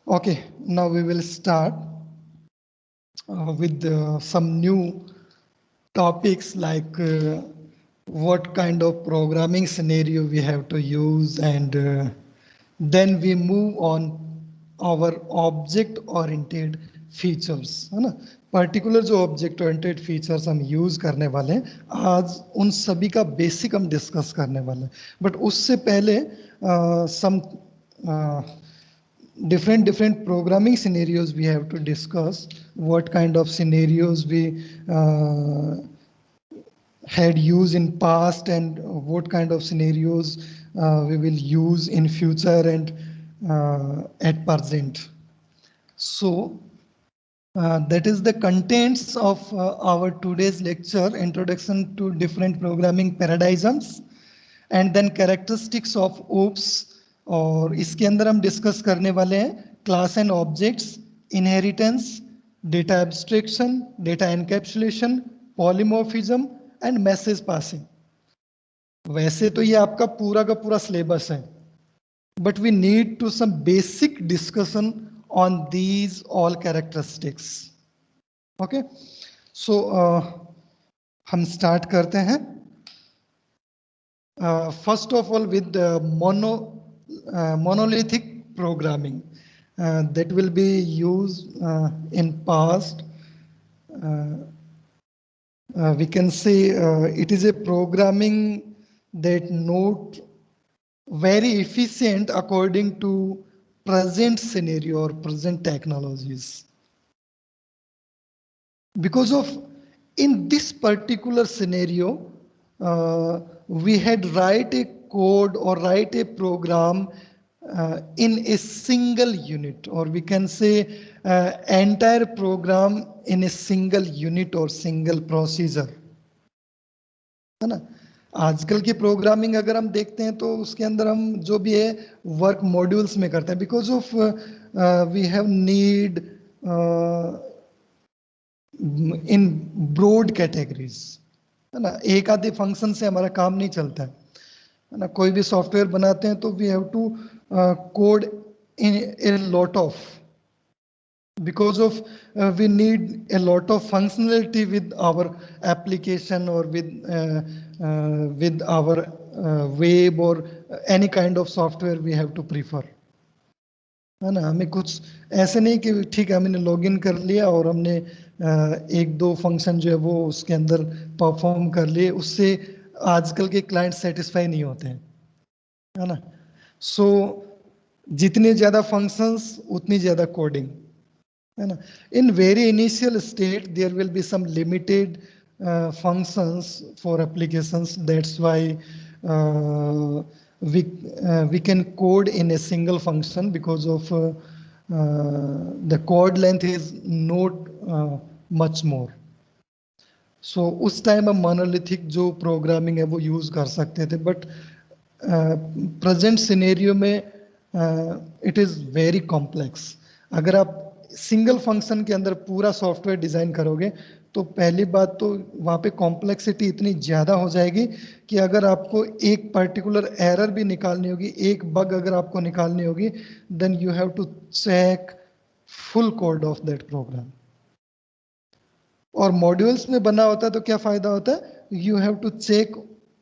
Okay, now we will start with some new topics like what kind of programming scenario we have to use, and then we move on our object oriented features है ना. Particular जो object oriented features हम use करने वाले हैं आज उन सभी का बेसिक हम डिस्कस करने वाले हैं. बट उससे पहले सम different programming scenarios we have to discuss. What kind of scenarios we had used in past, and what kind of scenarios we will use in future and at present. So that is the contents of our today's lecture, introduction to different programming paradigms and then characteristics of OOPS. और इसके अंदर हम discuss करने वाले हैं class and objects, inheritance, data abstraction, data encapsulation, polymorphism and message passing. वैसे तो ये आपका पूरा का पूरा सिलेबस है, but we need to some basic discussion on these all characteristics. Okay, so हम स्टार्ट करते हैं. First of all, with monolithic programming that will be used in past. We can say it is a programming that not very efficient according to present scenario or present technologies. Because of in this particular scenario, we had write a code or write a program in a single unit, or we can say entire program in a single unit or single procedure, है ना. आजकल की programming अगर हम देखते हैं तो उसके अंदर हम जो भी है वर्क मॉड्यूल्स में करते हैं. Because of we have need in broad categories, है ना. एक आधे फंक्शन से हमारा काम नहीं चलता है ना. कोई भी सॉफ्टवेयर बनाते हैं तो we have to code in a lot of, because of we need a lot of functionality with our application or with our web or any kind of software we have to prefer, है ना. हमें कुछ ऐसे नहीं कि ठीक है हमने लॉगिन कर लिया और हमने एक दो फंक्शन जो है वो उसके अंदर परफॉर्म कर लिए, उससे आजकल के क्लाइंट सेटिस्फाई नहीं होते हैं, है ना. सो जितने ज्यादा फंक्शंस उतनी ज्यादा कोडिंग, है ना. In very initial state there will be some limited functions for applications. That's why we can code in a single function because of the code length is not much more. So उस time हम monolithic जो programming है वो use कर सकते थे, but present scenario में it is very complex. अगर आप सिंगल फंक्शन के अंदर पूरा सॉफ्टवेयर डिजाइन करोगे तो पहली बात तो वहां पे कॉम्प्लेक्सिटी इतनी ज्यादा हो जाएगी कि अगर आपको एक पर्टिकुलर एरर भी निकालनी होगी, एक बग अगर आपको निकालनी होगी, then you have to check full code of that program. और मॉड्यूल्स में बना होता है तो क्या फायदा होता है, you have to check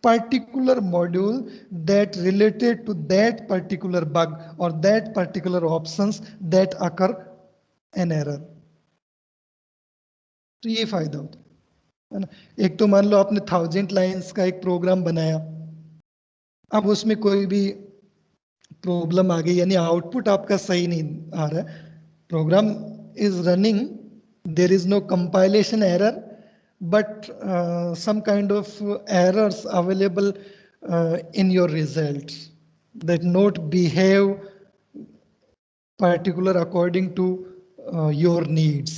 particular module that related to that particular bug or that particular options that occur an error. तो ये फायदा होता है ना. एक तो मान लो आपने 1000 लाइंस का एक प्रोग्राम बनाया, अब उसमें कोई भी प्रॉब्लम आ गई, यानी आउटपुट आपका सही नहीं आ रहा है, program is running, there is no compilation error, but some kind of errors available in your results that not behave particular according to your needs.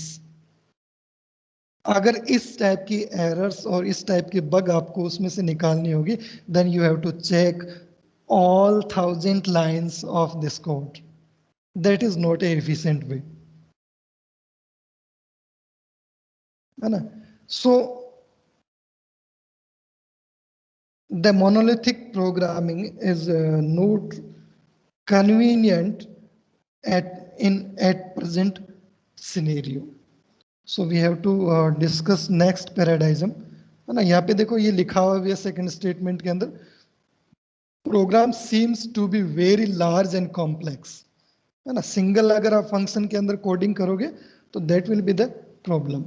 अगर इस टाइप की एरर्स और इस टाइप के बग आपको उसमें से निकालनी होगी, then you have to check all 1000 lines of this code. That is not a efficient way, है ना. So the monolithic programming is not convenient at in at present scenario. So we have to discuss next paradigm, है ना. यहाँ पे देखो ये लिखा हुआ है सेकंड स्टेटमेंट के अंदर, program seems to be very large and complex, है ना. सिंगल अगर आप फंक्शन के अंदर कोडिंग करोगे तो that will be the problem,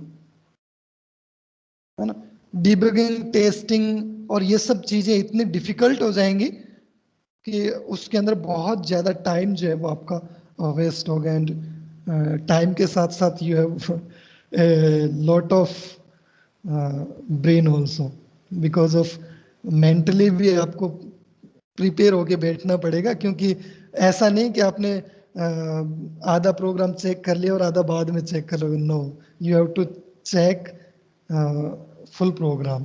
है ना. डिबगिंग, टेस्टिंग और ये सब चीजें इतनी डिफिकल्ट हो जाएंगी कि उसके अंदर बहुत ज्यादा टाइम जो है वो आपका वेस्ट होगा. एंड टाइम के साथ साथ you have lot of brain also, because of mentally भी आपको प्रिपेयर होके बैठना पड़ेगा, क्योंकि ऐसा नहीं कि आपने आधा प्रोग्राम चेक कर लिया और आधा बाद में चेक कर लो. No, you have to check full program.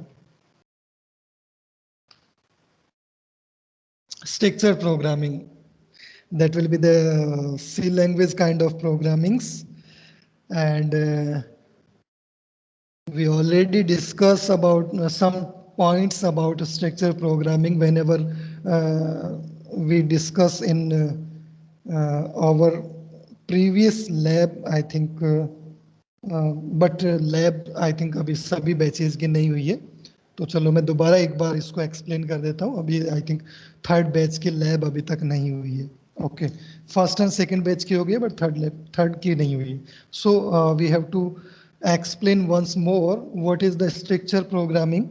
Structured programming, that will be the C language kind of programmings, and we already discussed about some points about structured programming whenever we discuss in our previous lab, I think, but lab I think अभी सभी batches की नहीं हुई है, तो चलो मैं दोबारा एक बार इसको एक्सप्लेन कर देता हूँ. अभी आई थिंक थर्ड बैच की लैब अभी तक नहीं हुई है. Okay, first and second batch की हो गई बट थर्ड की नहीं हुई. So we have to explain once more what is the structure programming.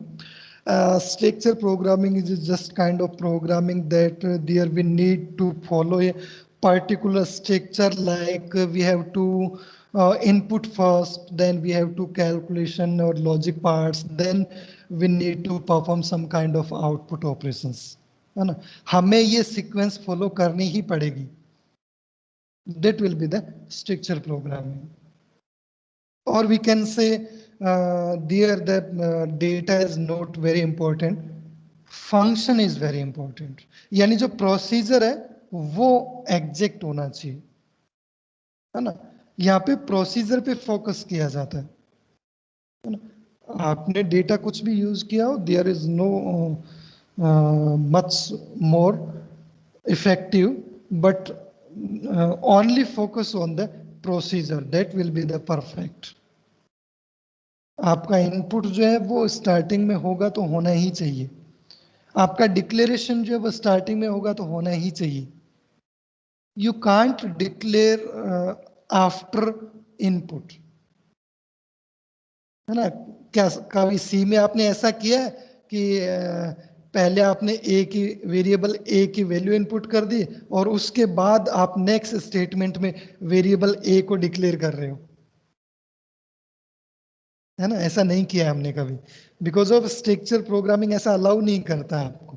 Structure programming is just kind of programming that there we need to follow a particular structure, like we have to input first, then we have to calculation or logic parts, then we need to perform some kind of output operations, है ना. हमें ये sequence follow करनी ही पड़ेगी. That will be the structure programming. Or we can say there that data is not very important, function is very important. यानी जो procedure है वो एग्जैक्ट होना चाहिए, है ना. यहाँ पे प्रोसीजर पे फोकस किया जाता है ना. आपने डेटा कुछ भी यूज किया हो, there is no much more effective, but only focus on the procedure, that will be the perfect. आपका इनपुट जो है वो स्टार्टिंग में होगा तो होना ही चाहिए. आपका डिक्लेरेशन जो है वो स्टार्टिंग में होगा तो होना ही चाहिए. You can't declare after input, है ना. क्या कभी सी में आपने ऐसा किया है कि पहले आपने ए की वेरिएबल ए की वैल्यू इनपुट कर दी और उसके बाद आप नेक्स्ट स्टेटमेंट में वेरिएबल ए को डिक्लेयर कर रहे हो, है ना. ऐसा नहीं किया हमने कभी, बिकॉज ऑफ स्ट्रक्चर प्रोग्रामिंग ऐसा अलाउ नहीं करता है आपको,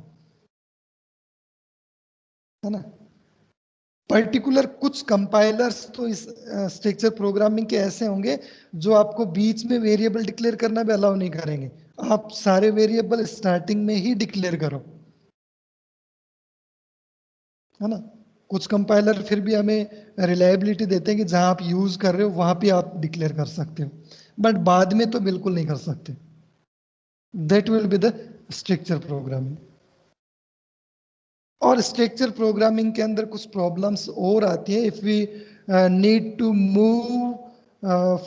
है ना. पर्टिकुलर कुछ कंपाइलर्स तो इस स्ट्रक्चर प्रोग्रामिंग के ऐसे होंगे जो आपको बीच में वेरिएबल डिक्लेयर करना भी अलाउ नहीं करेंगे. आप सारे वेरिएबल स्टार्टिंग में ही डिक्लेयर करो, है ना. कुछ कंपाइलर फिर भी हमें रिलायबिलिटी देते हैं कि जहां आप यूज कर रहे हो वहां पे आप डिक्लेयर कर सकते हो, बट बाद में तो बिल्कुल नहीं कर सकते. That will be the structure programming. और स्ट्रक्चर प्रोग्रामिंग के अंदर कुछ प्रॉब्लम्स और आती है. If we need to move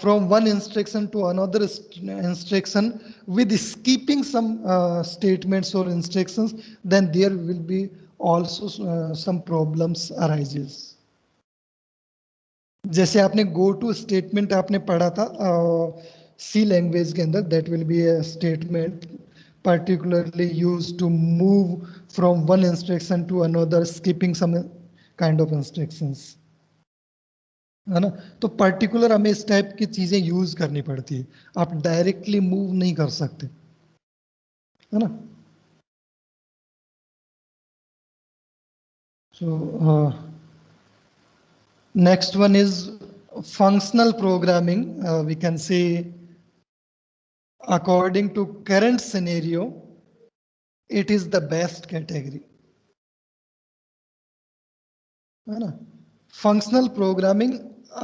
from one instruction to another instruction with skipping some statements or instructions, then there will be also some problems arises. जैसे आपने go two statement आपने पढ़ा था सी लैंग्वेज के अंदर, that will be a statement particularly used to move from one instruction to another, skipping some kind of instructions, है ना. तो पर्टिकुलर हमें इस टाइप की चीजें यूज करनी पड़ती है. आप डायरेक्टली मूव नहीं कर सकते, है ना. So next one is functional programming. We can say according to current scenario, it is the best category, है ना. फंक्शनल प्रोग्रामिंग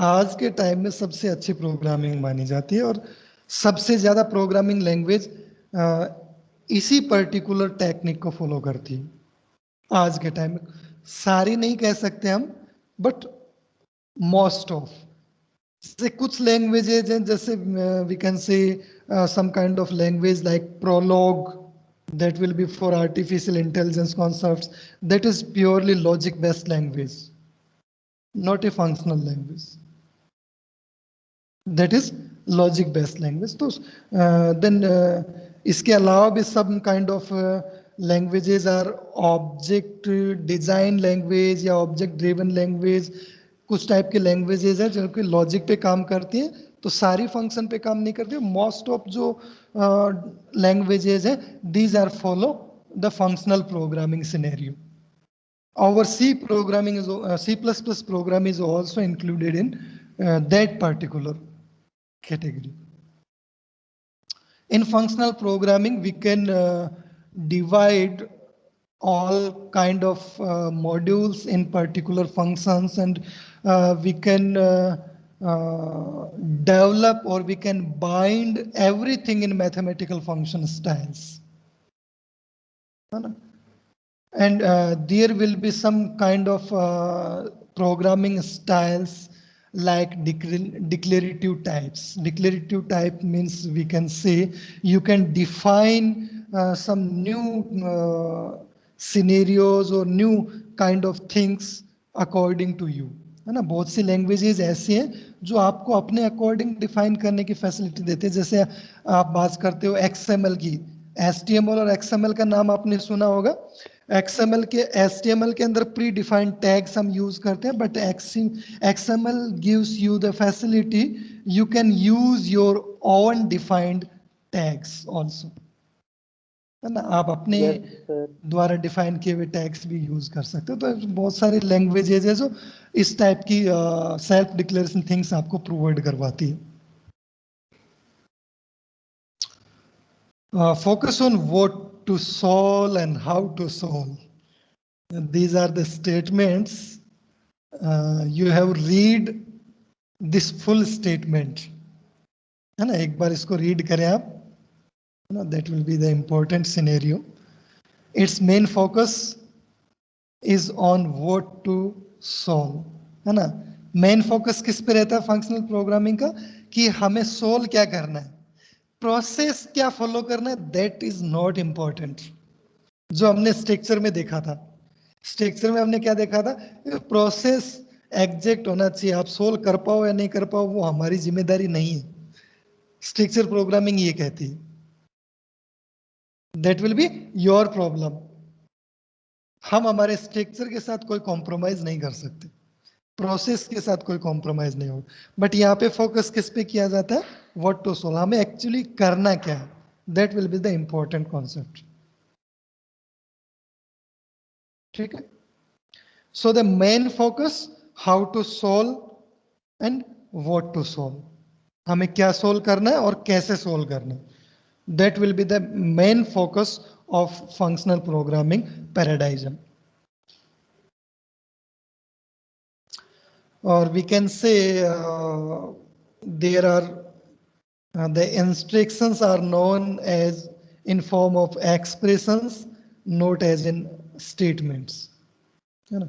आज के टाइम में सबसे अच्छी प्रोग्रामिंग मानी जाती है और सबसे ज्यादा प्रोग्रामिंग लैंग्वेज इसी पर्टिकुलर टेक्निक को फॉलो करती है आज के टाइम में. सारी नहीं कह सकते हम, बट most of. जैसे कुछ languages हैं, जैसे we can say some kind of language like Prolog, that will be for artificial intelligence concepts. That is purely logic based language, not a functional language. That is logic based language. तो then इसके अलावा भी some kind of languages are object design language या object driven language. कुछ type के languages है जो कि लॉजिक पे काम करती हैं, तो सारी फंक्शन पे काम नहीं करती. मोस्ट ऑफ जो लैंग्वेजेस है, these are follow the functional programming scenario. Our C programming is C++ program is also included in that particular category. In functional programming, we can divide all kind of modules in particular functions, and we can develop or we can bind everything in mathematical function styles. And there will be some kind of programming styles like declarative types. Declarative type means we can say you can define some new scenarios or new kind of things according to you. है ना, बहुत सी languages ऐसी हैं जो आपको अपने according define करने की फैसिलिटी देते हैं. जैसे आप बात करते हो XML की, HTML और XML का नाम आपने सुना होगा. XML के HTML के अंदर प्री डिफाइंड टैग्स हम यूज करते हैं, but XML gives you the facility you can use your own defined tags also. है ना, आप अपने द्वारा डिफाइन किए हुए टैग्स भी यूज कर सकते हो. तो बहुत सारी लैंग्वेजेस है जो इस टाइप की सेल्फ डिक्लेरेशन थिंग्स आपको प्रोवाइड करवाती है. Focus on what to solve and how to solve. These are the statements. You have read this full statement. है ना, एक बार इसको रीड करें आप. That will be the important scenario. Its main focus is on what to solve. है ना, main focus किस पे रहता है फंक्शनल प्रोग्रामिंग का, कि हमें सोल्व क्या करना है, प्रोसेस क्या फॉलो करना है, दैट इज नॉट इंपॉर्टेंट. जो हमने स्ट्रक्चर में देखा था, स्ट्रक्चर में हमने क्या देखा था, प्रोसेस एग्जैक्ट होना चाहिए. आप सोल्व कर पाओ या नहीं कर पाओ वो हमारी जिम्मेदारी नहीं है. स्ट्रक्चर प्रोग्रामिंग ये कहती है, that will be your problem. हम हमारे स्ट्रक्चर के साथ कोई कॉम्प्रोमाइज नहीं कर सकते, प्रोसेस के साथ कोई कॉम्प्रोमाइज नहीं होगा. बट यहाँ पे फोकस किस पे किया जाता है, व्हाट टू सोल्व, हमें एक्चुअली करना क्या है, that will be the important concept. ठीक है. So the main focus how to solve and what to solve, हमें क्या सोल्व करना है और कैसे सोल्व करना है, that will be the main focus of functional programming paradigm. Or we can say there are the instructions are known as in form of expressions, not as in statements. है ना,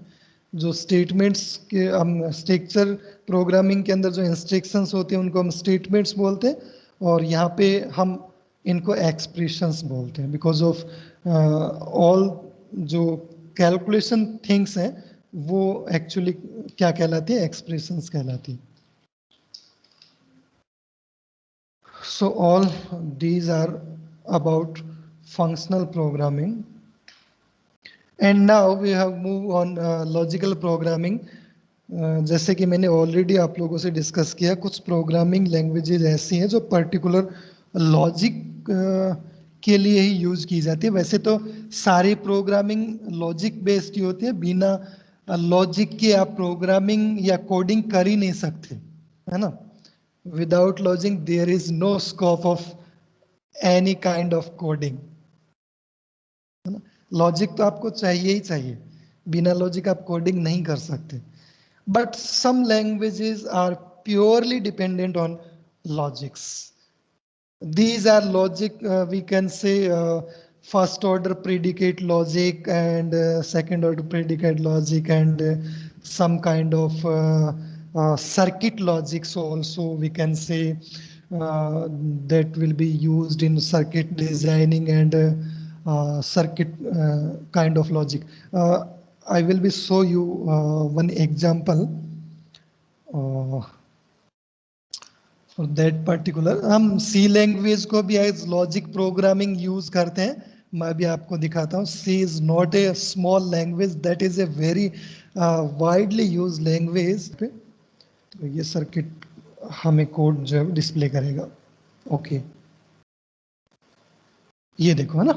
जो statements के हम structure programming के अंदर जो instructions होते हैं उनको हम स्टेटमेंट्स बोलते हैं, और यहाँ पे हम इनको एक्सप्रेशंस बोलते हैं. बिकॉज ऑफ ऑल जो कैलकुलेशन थिंग्स हैं वो एक्चुअली क्या कहलाती है, एक्सप्रेशंस कहलाती है. So all these are about functional programming, and now we have moved on logical programming. जैसे कि मैंने ऑलरेडी आप लोगों से डिस्कस किया, कुछ प्रोग्रामिंग लैंग्वेजेस ऐसी हैं जो पर्टिकुलर लॉजिक के लिए ही यूज की जाती है. वैसे तो सारी प्रोग्रामिंग लॉजिक बेस्ड ही होती है, बिना लॉजिक के आप प्रोग्रामिंग या कोडिंग कर ही नहीं सकते, है ना. Without logic there is no scope of any kind of coding. लॉजिक तो आपको चाहिए ही चाहिए, बिना लॉजिक आप कोडिंग नहीं कर सकते. But some languages are purely dependent on logics. These are logic, we can say first order predicate logic and second order predicate logic and some kind of circuit logics also we can say that will be used in circuit designing and circuit kind of logic. I will be show you one example for that particular. हम C language को भी as logic programming use करते हैं. मैं भी आपको दिखाता हूँ. C is not a small language, that is a very widely used language. तो ये सर्किट हमें कोड जो है डिस्प्ले करेगा. ओके ये देखो है ना,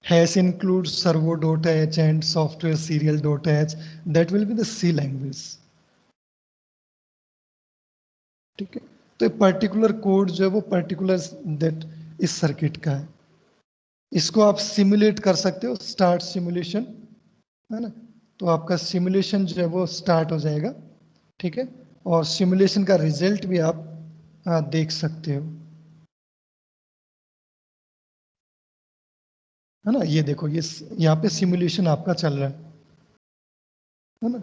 hash include servo dot H and software serial dot H, that will be the C language. ठीक है, तो पर्टिकुलर कोड जो है वो पर्टिकुलर दैट इस सर्किट का है. इसको आप सिमुलेट कर सकते हो, स्टार्ट सिमुलेशन है ना. तो आपका सिमुलेशन जो है वो स्टार्ट हो जाएगा. ठीक है, और सिमुलेशन का रिजल्ट भी आप देख सकते हो है ना. ये देखो ये यहाँ पे सिमुलेशन आपका चल रहा है ना.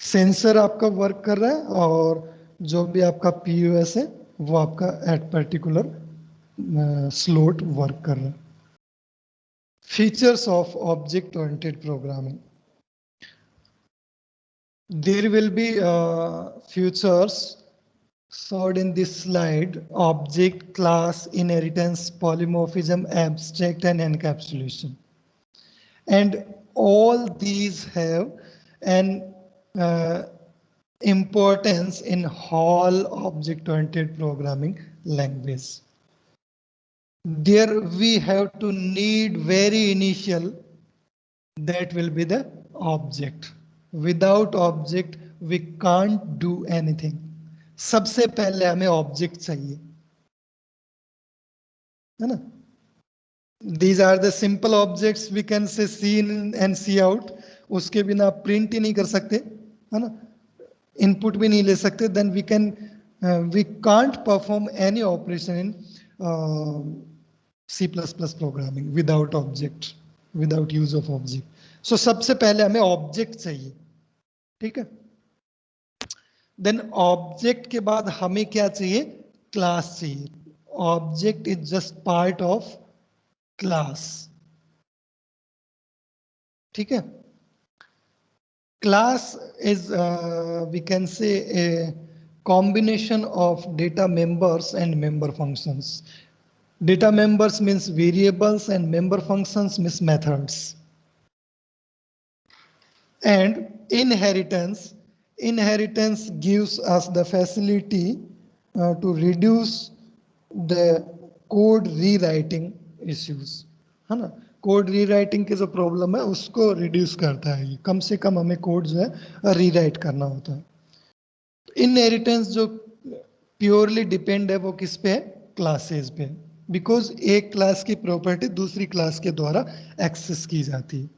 सेंसर आपका वर्क कर रहा है और जो भी आपका पीयूएस है वो आपका एट पर्टिकुलर स्लॉट वर्क कर रहा है. Features of object oriented programming. There will be features showed in this slide: object, class, inheritance, polymorphism, abstract, and encapsulation. And all these have an importance in all object-oriented programming language. There we have to need very initial, that will be the object. Without object we can't do anything. सबसे पहले हमें object चाहिए है ना. These are the simple objects we can say see in and see out. उसके बिना आप print ही नहीं कर सकते है ना, इनपुट भी नहीं ले सकते. then we can't perform any operation in C++ programming without object, without use of object. So सबसे पहले हमें ऑब्जेक्ट चाहिए. ठीक है, देन ऑब्जेक्ट के बाद हमें क्या चाहिए, क्लास चाहिए. Object is just part of class. ठीक है, क्लास इज वी कैन से ए combination of data members and member functions. Data members means variables and member functions means methods. And inheritance gives us the facility to reduce the code rewriting issues है ना. Code rewriting की जो problem है उसको reduce करता है. कम से कम हमें कोड जो है रीराइट करना होता है. इनहेरिटेंस जो प्योरली डिपेंड है वो किस पे है, क्लासेस पे. बिकॉज एक क्लास की प्रॉपर्टी दूसरी क्लास के द्वारा एक्सेस की जाती है.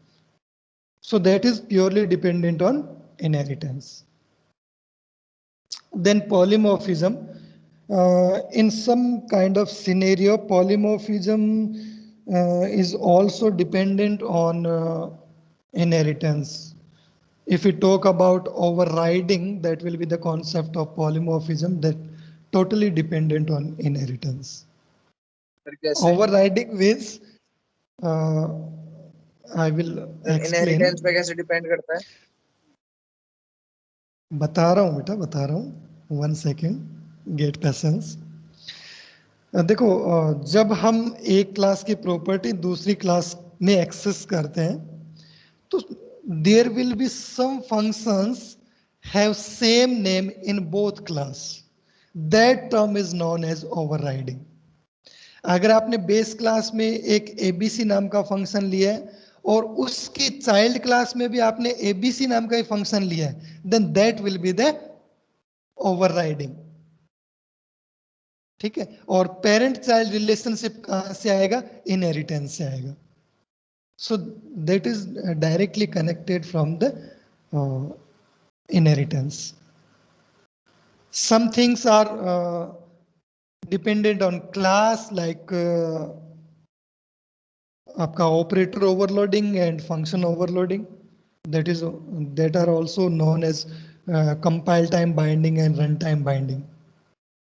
So that is purely dependent on inheritance. Then polymorphism. In some kind of scenario, polymorphism is also dependent on inheritance. If we talk about overriding, that will be the concept of polymorphism, that totally dependent on inheritance. Overriding means I will explain. Inheritance पे कैसे depend करता है? बता रहा हूँ बेटा, बता रहा हूँ. 1 सेकेंड, गेट पेशेंस. देखो जब हम एक क्लास की प्रॉपर्टी दूसरी क्लास में एक्सेस करते हैं तो there will be some functions have same name in both class. That term is known as overriding. अगर आपने बेस क्लास में एक एबीसी नाम का फंक्शन लिया है और उसकी चाइल्ड क्लास में भी आपने एबीसी नाम का ही फंक्शन लिया है, then that will be the overriding. ठीक है, और पेरेंट चाइल्ड रिलेशनशिप कहां से आएगा, इनहेरिटेंस से आएगा. So that is directly connected from the inheritance. Some things are dependent on class, like आपका operator overloading and function overloading, that are also known as compile time binding and run time binding,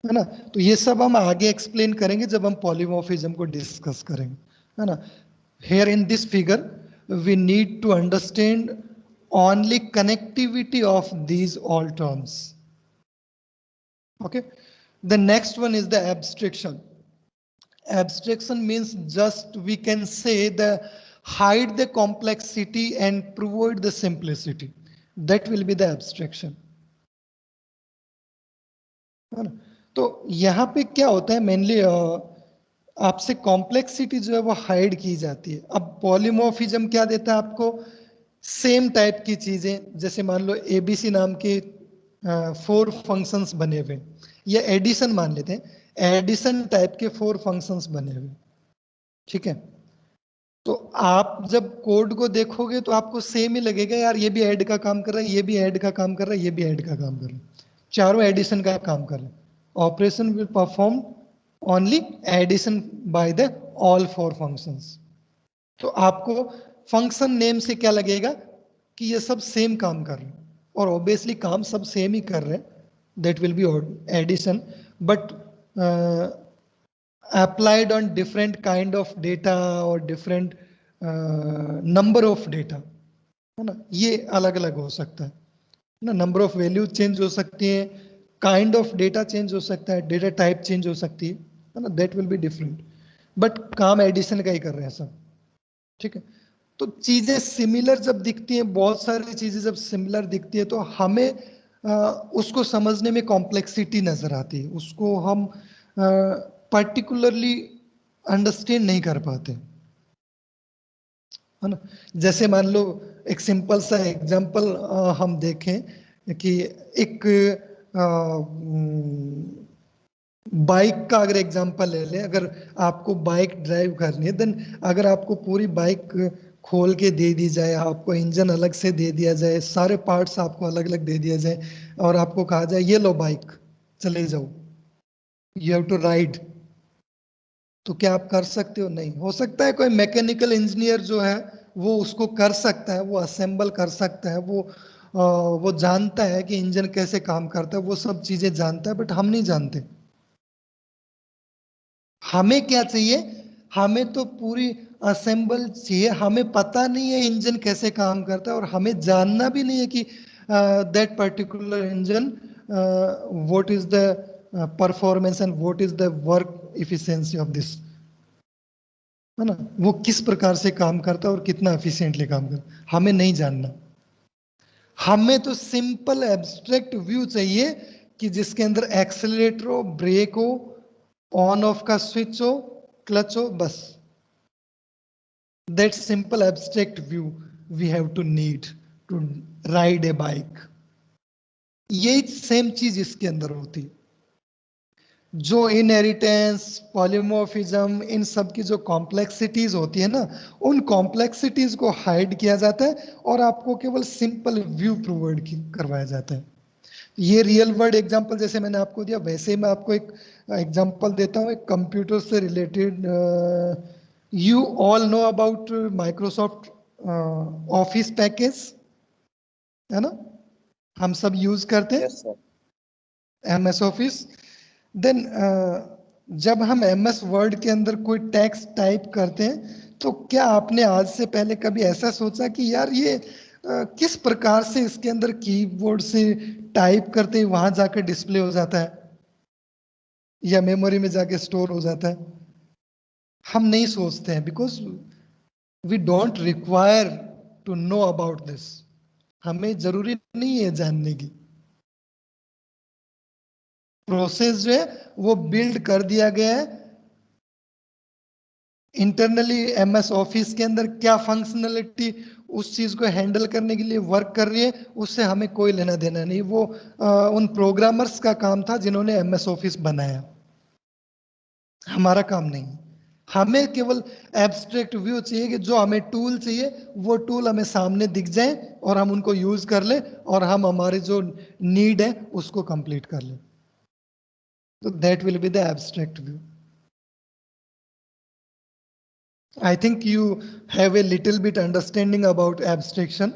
है ना। तो ये सब हम आगे explain करेंगे जब हम पॉलीमॉर्फिज्म को डिस्कस करेंगे, है ना। Here in this figure, we need to understand only connectivity of these all terms. Okay. The next one is the abstraction. Abstraction means just we can say the hide the complexity and provide the simplicity. That will be the abstraction. है ना? तो यहाँ पे क्या होता है mainly, आपसे complexity जो है वो हाइड की जाती है। अब पॉलीमॉर्फिज्म क्या देता है आपको, सेम टाइप की चीजें, जैसे मान लो एबीसी नाम के 4 फंक्शंस बने हुए, या एडिशन मान लेते हैं, एडिशन टाइप के 4 फंक्शंस बने हुए, ठीक है। तो आप जब कोड को देखोगे तो आपको सेम ही लगेगा, यार ये भी ऐड का काम कर रहा है, ये भी ऐड का काम कर रहा है, ये भी ऐड का काम कर रहा है, चारों एडिशन का काम कर रहे हैं। Operation will perform only addition by the all 4 functions. तो आपको फंक्शन नेम से क्या लगेगा कि ये सब सेम काम कर रहे हैं, और ऑब्वियसली काम सब सेम ही कर रहे हैं, that will be addition, but applied on different kind of data or different number of data, है ना। ये अलग अलग हो सकता है ना, नंबर ऑफ वैल्यू चेंज हो सकती है, काइंड ऑफ डेटा चेंज हो सकता है, डेटा टाइप चेंज हो सकती है ना, that will be different, but काम एडिशन का ही कर रहे हैं सब, ठीक है। तो चीजें सिमिलर जब दिखती हैं, बहुत सारी चीजें जब सिमिलर दिखती है, तो हमें उसको समझने में कॉम्प्लेक्सिटी नजर आती है, उसको हम पर्टिकुलरली अंडरस्टैंड नहीं कर पाते, है ना। जैसे मान लो एक सिंपल सा एग्जांपल हम देखें कि एक बाइक का अगर एग्जांपल ले लें, अगर आपको बाइक ड्राइव करनी है, देन अगर आपको पूरी बाइक खोल के दे दी जाए, आपको इंजन अलग से दे दिया जाए, सारे पार्ट्स आपको अलग अलग दे दिया जाए, और आपको कहा जाए ये लो बाइक चले जाओ, यू हैव टू राइड, तो क्या आप कर सकते हो? नहीं। हो सकता है कोई मैकेनिकल इंजीनियर जो है वो उसको कर सकता है, वो असेंबल कर सकता है, वो जानता है कि इंजन कैसे काम करता है, वो सब चीजें जानता है, बट हम नहीं जानते। हमें क्या चाहिए? हमें तो पूरी असेंबल चाहिए, हमें पता नहीं है इंजन कैसे काम करता है, और हमें जानना भी नहीं है कि that particular engine what is the performance and what is the work efficiency of this, है ना, वो किस प्रकार से काम करता है और कितना एफिशिएंटली काम करता है, हमें नहीं जानना। हमें तो सिंपल एब्स्ट्रैक्ट व्यू चाहिए कि जिसके अंदर एक्सेलरेटर हो, ब्रेक हो, ऑन ऑफ का स्विच हो, क्लच हो, बस। That simple abstract view we have to need to ride a bike. यही सेम चीज इसके अंदर होती है। जो इनहेरिटेंस, पॉलीमॉर्फिज्म, इन सब की जो कॉम्प्लेक्सिटीज होती है ना, उन कॉम्प्लेक्सिटीज को हाइड किया जाता है और आपको केवल सिंपल व्यू प्रोवाइड करवाया जाता है। ये रियल वर्ल्ड एग्जांपल जैसे मैंने आपको दिया, वैसे ही मैं आपको एक एग्जांपल देता हूँ एक कंप्यूटर से related. You all know about Microsoft office package, है ना, हम सब यूज करते हैं MS ऑफिस। देन जब हम MS वर्ड के अंदर कोई टेक्स्ट टाइप करते हैं, तो क्या आपने आज से पहले कभी ऐसा सोचा कि यार ये किस प्रकार से इसके अंदर कीबोर्ड से टाइप करते ही वहां जाकर डिस्प्ले हो जाता है या मेमोरी में जाके स्टोर हो जाता है? हम नहीं सोचते हैं, because we don't require to know about this. हमें जरूरी नहीं है जानने की। प्रोसेस जो है वो बिल्ड कर दिया गया है इंटरनली। MS ऑफिस के अंदर क्या फंक्शनलिटी उस चीज को हैंडल करने के लिए वर्क कर रही है, उससे हमें कोई लेना देना नहीं। वो उन प्रोग्रामर्स का काम था जिन्होंने MS ऑफिस बनाया, हमारा काम नहीं। हमें केवल एब्स्ट्रैक्ट व्यू चाहिए कि जो हमें टूल चाहिए वो टूल हमें सामने दिख जाए और हम उनको यूज कर ले और हम हमारे जो नीड है उसको कंप्लीट कर ले। तो that will be the abstract view. I think you have a little bit understanding about abstraction.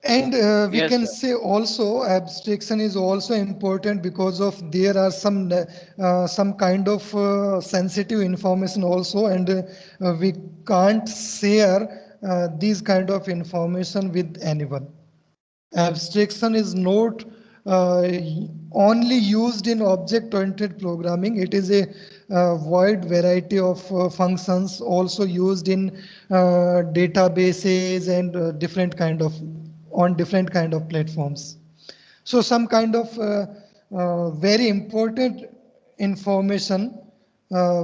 And we Yes, can sir. say also abstraction is also important because of there are some kind of sensitive information also, and we can't share these kind of information with anyone. Abstraction is not uh, only used in object-oriented programming. It is a wide variety of functions also used in databases and different kind of on different kind of platforms. So some kind of very important information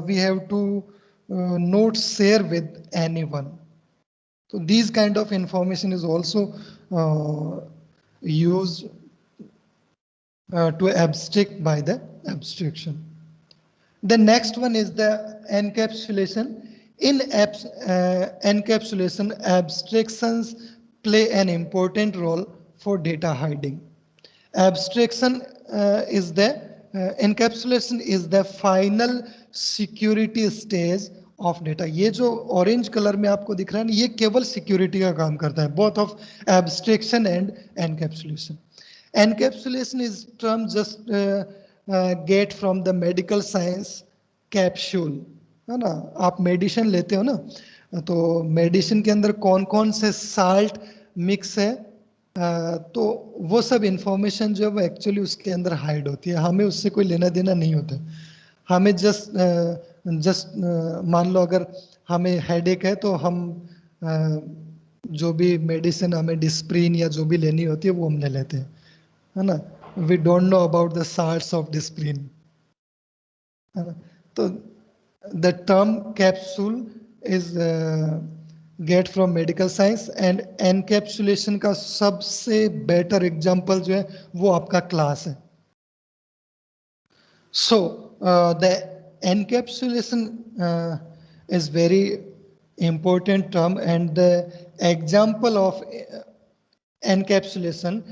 we have to not share with anyone. So these kind of information is also used to abstract by the abstraction. The next one is the encapsulation. In encapsulation, abstractions play an important role for data hiding. Abstraction is the encapsulation is the final security stage of data. ये जो orange colour में आपको दिख रहा है ना, ये केवल सिक्योरिटी का काम करता है, both of abstraction and encapsulation. Encapsulation is term just get from the medical science capsule, है ना. आप मेडिसिन लेते हो ना, तो मेडिसिन के अंदर कौन कौन से साल्ट मिक्स है, तो वो सब इंफॉर्मेशन जो है वो एक्चुअली उसके अंदर हाइड होती है. हमें उससे कोई लेना देना नहीं होता. हमें जस्ट जस्ट मान लो अगर हमें हेडेक है तो हम जो भी मेडिसिन हमें डिस्प्रिन या जो भी लेनी होती है वो हम ले लेते हैं, है ना. We don't know about the salts of Disprin, है ना. तो the term capsule is get from medical science, and encapsulation का सबसे बेटर एग्जांपल जो है वो आपका क्लास है. So the encapsulation is very important term, and the example of encapsulation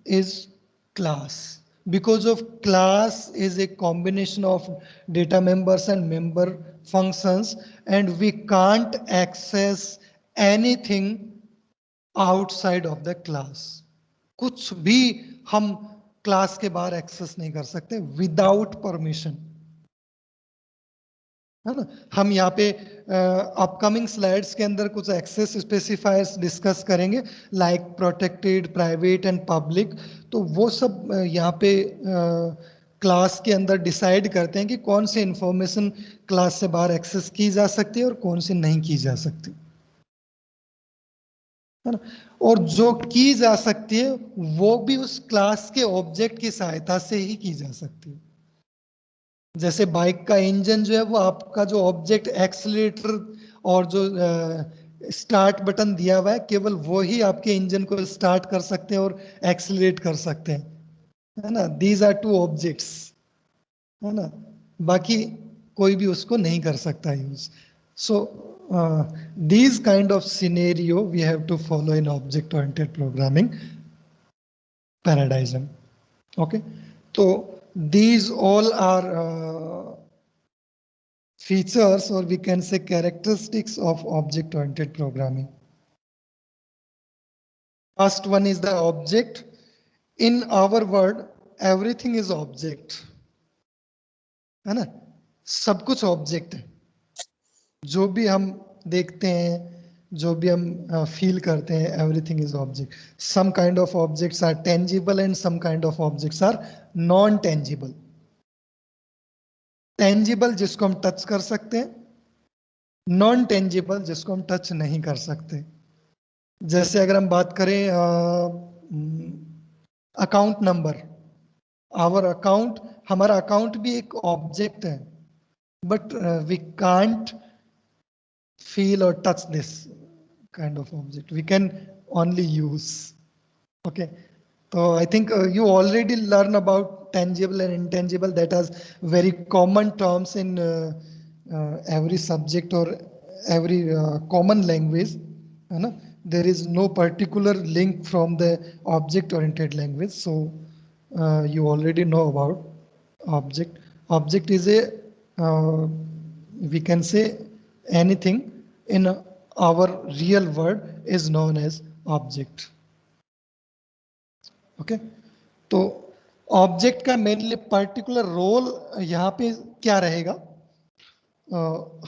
is class, because of class is a combination of data members and member functions, and we can't access anything outside of the class. कुछ भी हम class के बाहर access नहीं कर सकते without permission, है ना. हम यहाँ पे अपकमिंग स्लाइड्स के अंदर कुछ एक्सेस स्पेसिफायर्स डिस्कस करेंगे, like protected, private and public. तो वो सब यहाँ पे क्लास के अंदर डिसाइड करते हैं कि कौन सी इंफॉर्मेशन क्लास से बाहर एक्सेस की जा सकती है और कौन सी नहीं की जा सकती, है ना. और जो की जा सकती है वो भी उस क्लास के ऑब्जेक्ट की सहायता से ही की जा सकती है. जैसे बाइक का इंजन जो है वो आपका जो ऑब्जेक्ट एक्सीलरेटर और जो स्टार्ट बटन दिया हुआ है, केवल वो ही आपके इंजन को स्टार्ट कर सकते हैं और एक्सीलरेट कर सकते हैं, है ना. दीज आर टू ऑब्जेक्ट्स, है ना. बाकी कोई भी उसको नहीं कर सकता use. So these kind of scenario we have to follow in object oriented programming paradigm. Okay, so these all are features, or we can say characteristics of object oriented programming. First one is the object. In our world everything is object, है ना. सब कुछ object है. जो भी हम देखते हैं, जो भी हम फील करते हैं, everything is object. Some kind of objects are tangible and some kind of objects are non tangible. Tangible जिसको हम टच कर सकते हैं, नॉन टेंजिबल जिसको हम टच नहीं कर सकते. जैसे अगर हम बात करें अकाउंट नंबर, आवर अकाउंट, हमारा अकाउंट भी एक ऑब्जेक्ट है, but we can't feel or touch this kind of object. We can only use. Okay, so I think you already learn about tangible and intangible. That is very common terms in every subject or every common language, you know? There is no particular link from the object oriented language, so you already know about object. Object is a we can say anything in our real world is known as object. Okay, तो object का mainly particular role यहाँ पे क्या रहेगा?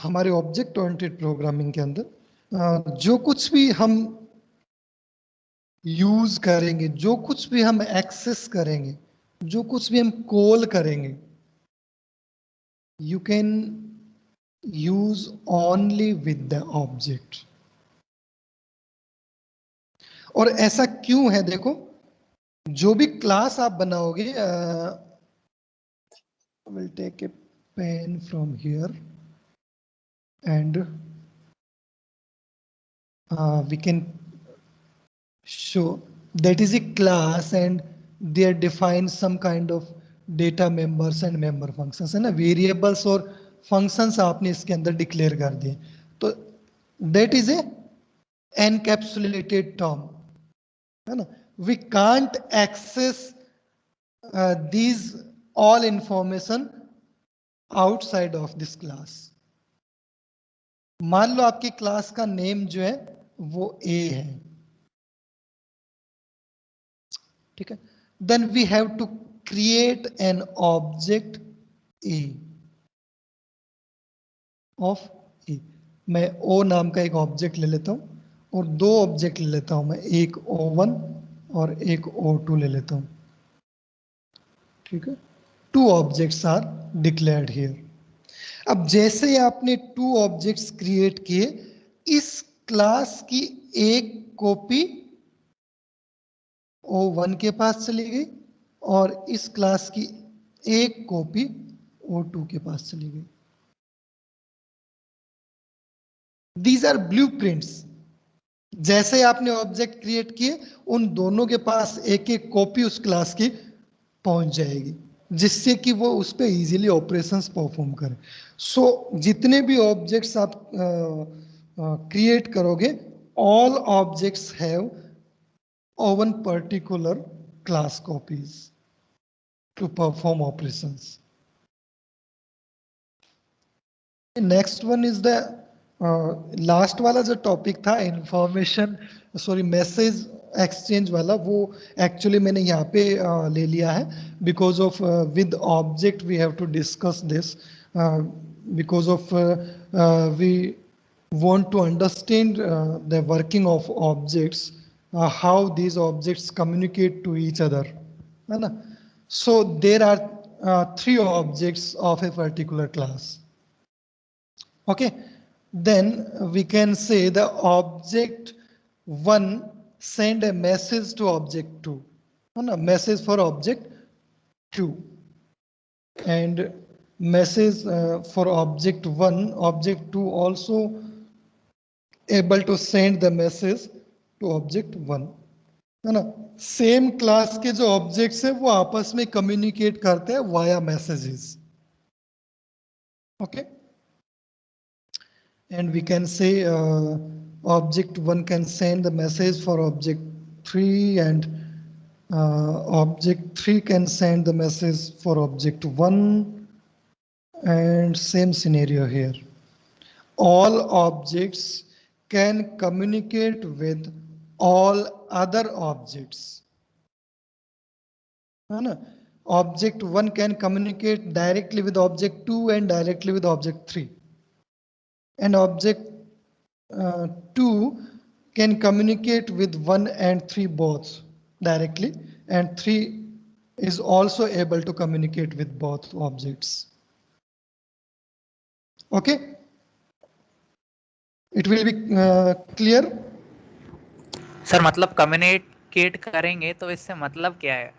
हमारे object oriented programming के अंदर जो कुछ भी हम यूज करेंगे, जो कुछ भी हम एक्सेस करेंगे, जो कुछ भी हम कॉल करेंगे, you can use only with the object. और ऐसा क्यों है? देखो, जो भी क्लास आप बनाओगे, will take a pen from here and we can show that is a class and they are defined some kind of data members and member functions, है ना? वेरिएबल्स और फंक्शंस आपने इसके अंदर डिक्लेयर कर दिए, तो that is a encapsulated term, है ना? We can't access these all information outside of this class. मान लो आपकी क्लास का नेम जो है वो A है, ठीक है? Then we have to create an object A of A. मैं ओ नाम का एक ऑब्जेक्ट ले लेता हूं और दो ऑब्जेक्ट ले लेता हूं मैं, एक O1 और एक O2 ले लेता हूं, ठीक है? Two objects are declared here. अब जैसे आपने टू ऑब्जेक्ट्स क्रिएट किए, इस क्लास की एक कॉपी O1 के पास चली गई और इस क्लास की एक कॉपी O2 के पास चली गई। These are blueprints. जैसे आपने ऑब्जेक्ट क्रिएट किए, उन दोनों के पास एक एक कॉपी उस क्लास की पहुंच जाएगी, जिससे कि वो उस पर इजीली ऑपरेशंस परफॉर्म करे। सो जितने भी ऑब्जेक्ट्स आप क्रिएट करोगे, all objects have one particular class copies to perform operations. Next one is the last वाला जो टॉपिक था इंफॉर्मेशन, सॉरी मैसेज एक्सचेंज वाला, वो एक्चुअली मैंने यहाँ पे ले लिया है because of with object we have to discuss this, because of we want to understand the working of objects, how these objects communicate to each other, है ना? So there are three objects of a particular class. Okay, then we can say the object 1 send a message to object 2, है ना? Message for object 2 and message for object 1, object 2 also able to send the message to object 1, है ना? Same class के जो objects है वो आपस में कम्युनिकेट करते हैं via messages, okay? And we can say object 1 can send the message for object 3 and object 3 can send the message for object 1, and same scenario here. All objects can communicate with all other objects, है ना? Object 1 can communicate directly with object 2 and directly with object 3, and object 2 can communicate with 1 and 3 both directly, and 3 is also able to communicate with both objects. Okay, it will be clear. Sir मतलब communicate करेंगे तो इससे मतलब क्या है?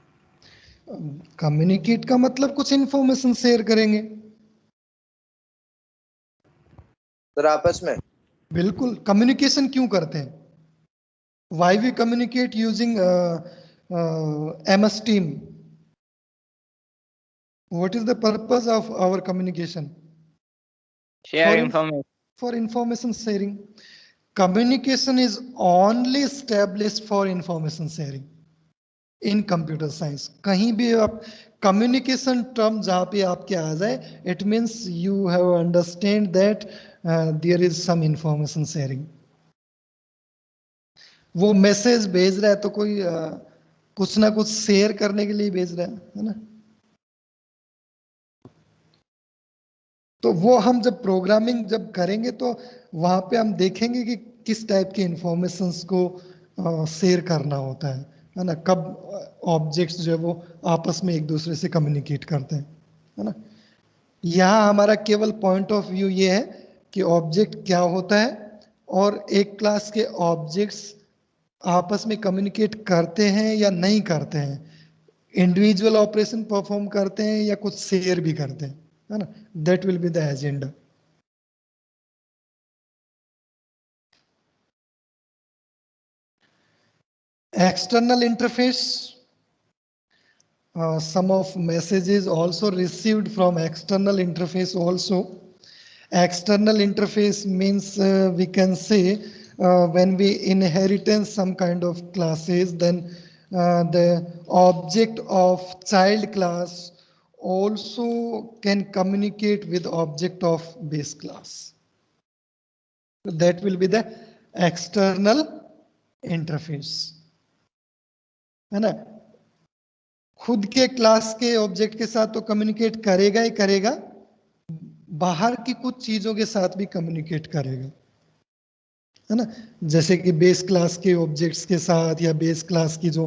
Communicate का मतलब कुछ इंफॉर्मेशन शेयर करेंगे सर आपस में। बिल्कुल। कम्युनिकेशन क्यों करते हैं? Why we communicate using MS Team? What is the purpose of our communication? Share information. For information sharing. Communication is only established for information sharing in computer science. कहीं भी आप communication term जहाँ पे आपके आ जाए, it means you have understand that there is some information sharing. वो message भेज रहा है तो कोई कुछ ना कुछ शेयर करने के लिए भेज रहा है ना। तो वो हम जब प्रोग्रामिंग जब करेंगे तो वहां पे हम देखेंगे कि किस टाइप के इंफॉर्मेशंस को शेयर करना होता है ना, कब ऑब्जेक्ट्स जो है वो आपस में एक दूसरे से कम्युनिकेट करते हैं, है ना। यहाँ हमारा केवल पॉइंट ऑफ व्यू ये है कि ऑब्जेक्ट क्या होता है और एक क्लास के ऑब्जेक्ट्स आपस में कम्युनिकेट करते हैं या नहीं करते हैं, इंडिविजुअल ऑपरेशन परफॉर्म करते हैं या कुछ शेयर भी करते हैं, है ना। That will be the agenda. External interface, some of messages also received from external interface also. External interface means we can say when we inheritance some kind of classes, then the object of child class also can communicate with object of base class. That will be the external interface, है ना। खुद के class के object के साथ तो communicate करेगा ही करेगा, बाहर की कुछ चीजों के साथ भी कम्युनिकेट करेगा, है ना। जैसे कि बेस क्लास के ऑब्जेक्ट्स के साथ या बेस क्लास की जो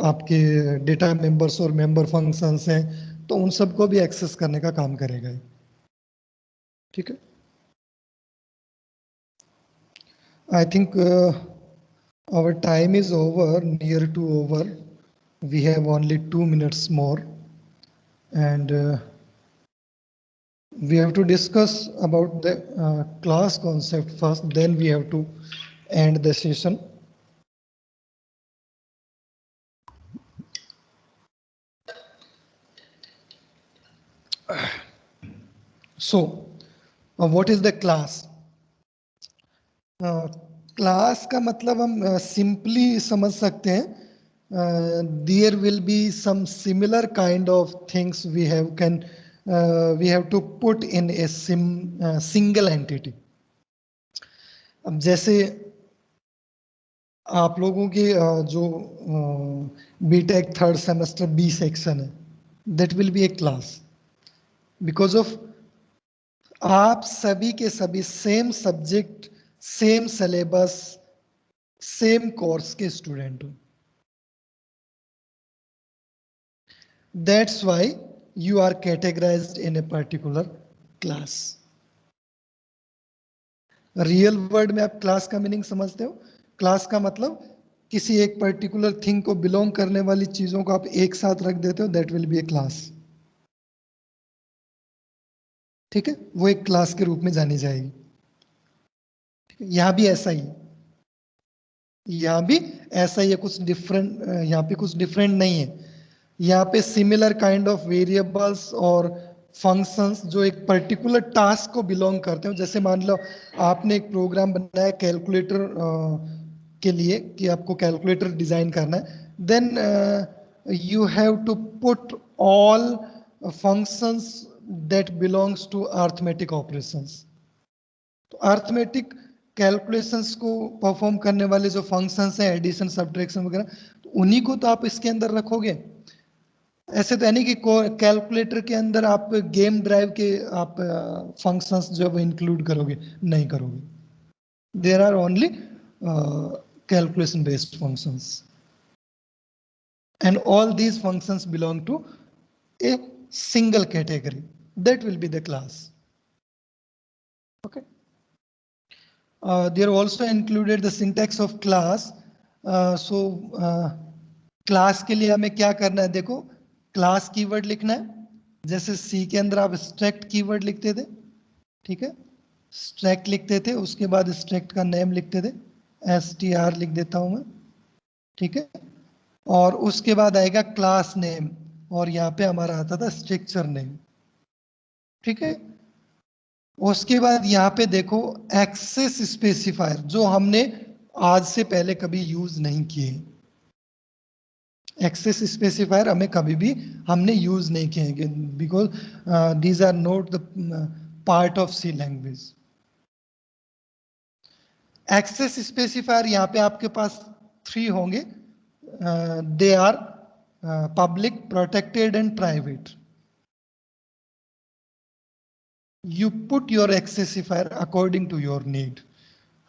आपके डेटा मेंबर्स और मेंबर फंक्शंस हैं, तो उन सबको भी एक्सेस करने का काम करेगा ये। ठीक है। I think our time is over, near to over. We have only 2 minutes more, and we have to discuss about the class concept first, then we have to end the session. So what is the class? Class का मतलब हम simply समझ सकते हैं, there will be some similar kind of things we have to put in a single entity. अब जैसे आप लोगों के जो BTech third semester B section है, that will be a class, because of आप सभी के सभी same subject, same syllabus, same course के स्टूडेंट हो। That's why you are categorized in a particular class. Real word में आप क्लास का मीनिंग समझते हो? क्लास का मतलब किसी एक पर्टिकुलर थिंग को बिलोंग करने वाली चीजों को आप एक साथ रख देते हो, that will be a class. ठीक है, वो एक क्लास के रूप में जानी जाएगी। यहां भी ऐसा ही है, यहां भी ऐसा ही है, कुछ डिफरेंट, यहां पे कुछ डिफरेंट नहीं है। यहाँ पे सिमिलर काइंड ऑफ वेरिएबल्स और फंक्शंस जो एक पर्टिकुलर टास्क को बिलोंग करते हो। जैसे मान लो आपने एक प्रोग्राम बनाया कैलकुलेटर के लिए कि आपको कैलकुलेटर डिजाइन करना है, then you have to put all functions that belongs to arithmetic operations. तो अर्थमेटिक कैलकुलेशंस को परफॉर्म करने वाले जो फंक्शंस हैं, एडिशन, सब्ट्रैक्शन वगैरह, तो उन्हीं को तो आप इसके अंदर रखोगे। ऐसे तो नहीं कि कैलकुलेटर के अंदर आप गेम ड्राइव के आप फंक्शंस जो है वो इंक्लूड करोगे, नहीं करोगे। There are only calculation based functions and all these functions belong to a single category, that will be the class. Okay, they are also included the syntax of class. So class के लिए हमें क्या करना है? देखो, class keyword लिखना है, जैसे सी के अंदर आप स्ट्रैक्ट कीवर्ड लिखते थे, ठीक है, स्ट्रैक्ट लिखते थे, उसके बाद स्ट्रैक्ट का नेम लिखते थे, str लिख देता हूं मैं, ठीक है, और उसके बाद आएगा क्लास नेम, और यहाँ पे हमारा आता था स्ट्रक्चर नेम, ठीक है। उसके बाद यहाँ पे देखो एक्सेस स्पेसिफायर, जो हमने आज से पहले कभी यूज नहीं किए। एक्सेस स्पेसिफायर हमें कभी भी हमने यूज नहीं किए, because these are not the part of C language. Access specifier यहाँ पे आपके पास 3 होंगे, they are public, protected and private. You put your accessifier according to your need,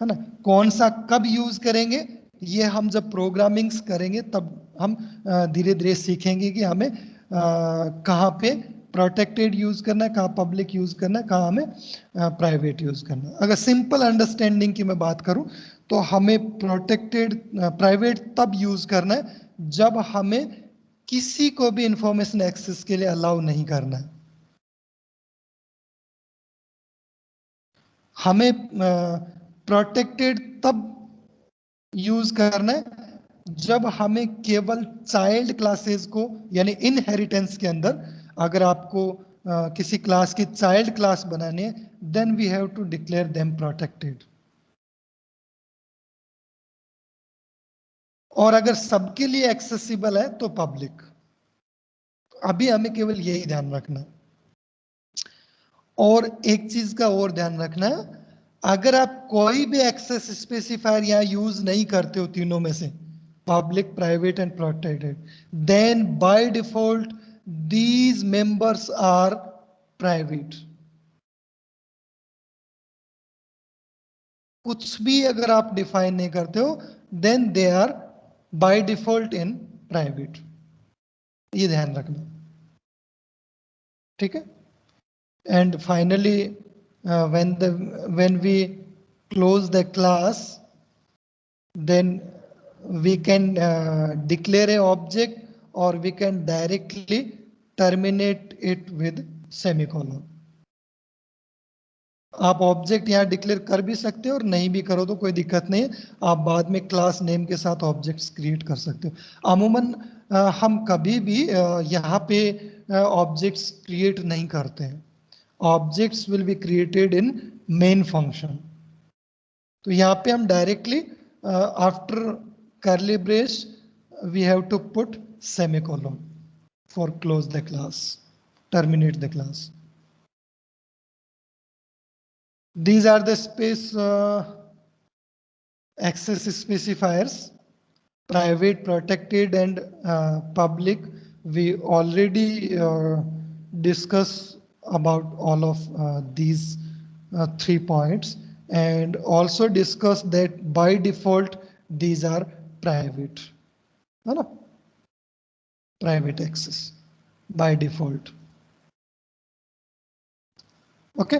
है ना? कौन सा कब यूज करेंगे ये हम जब प्रोग्रामिंग्स करेंगे तब हम धीरे धीरे सीखेंगे कि हमें कहाँ पे प्रोटेक्टेड यूज करना है, कहाँ पब्लिक यूज करना है, कहाँ हमें प्राइवेट यूज करना है. अगर सिंपल अंडरस्टैंडिंग की मैं बात करूं तो हमें प्रोटेक्टेड प्राइवेट तब यूज करना है जब हमें किसी को भी इंफॉर्मेशन एक्सेस के लिए अलाउ नहीं करना है. हमें प्रोटेक्टेड तब यूज करना है जब हमें केवल चाइल्ड क्लासेस को यानी इनहेरिटेंस के अंदर अगर आपको किसी क्लास की चाइल्ड क्लास बनानी है then we have to declare them protected. और अगर सबके लिए एक्सेसिबल है तो पब्लिक. अभी हमें केवल यही ध्यान रखना है. और एक चीज का और ध्यान रखना है, अगर आप कोई भी एक्सेस स्पेसिफायर यहां यूज नहीं करते हो तीनों में से public, private and protected, then by default these members are private. कुछ भी अगर आप डिफाइन नहीं करते हो then they are by default in private. ये ध्यान रखना, ठीक है? And finally when we close the class then we can declare a object or we can directly terminate it with semicolon. आप ऑब्जेक्ट यहाँ डिक्लेयर कर भी सकते हो और नहीं भी करो तो कोई दिक्कत नहीं है. आप बाद में क्लास नेम के साथ ऑब्जेक्ट्स क्रिएट कर सकते हो. अमूमन हम कभी भी यहाँ पे ऑब्जेक्ट्स क्रिएट नहीं करते हैं. Objects will be created in main function. तो यहाँ पे हम directly after curly brace we have to put semicolon for close the class, terminate the class. These are the space access specifiers, private, protected and public. We already discussed about all of these 3 points and also discussed that by default these are private, है ना? Private access by default. Okay.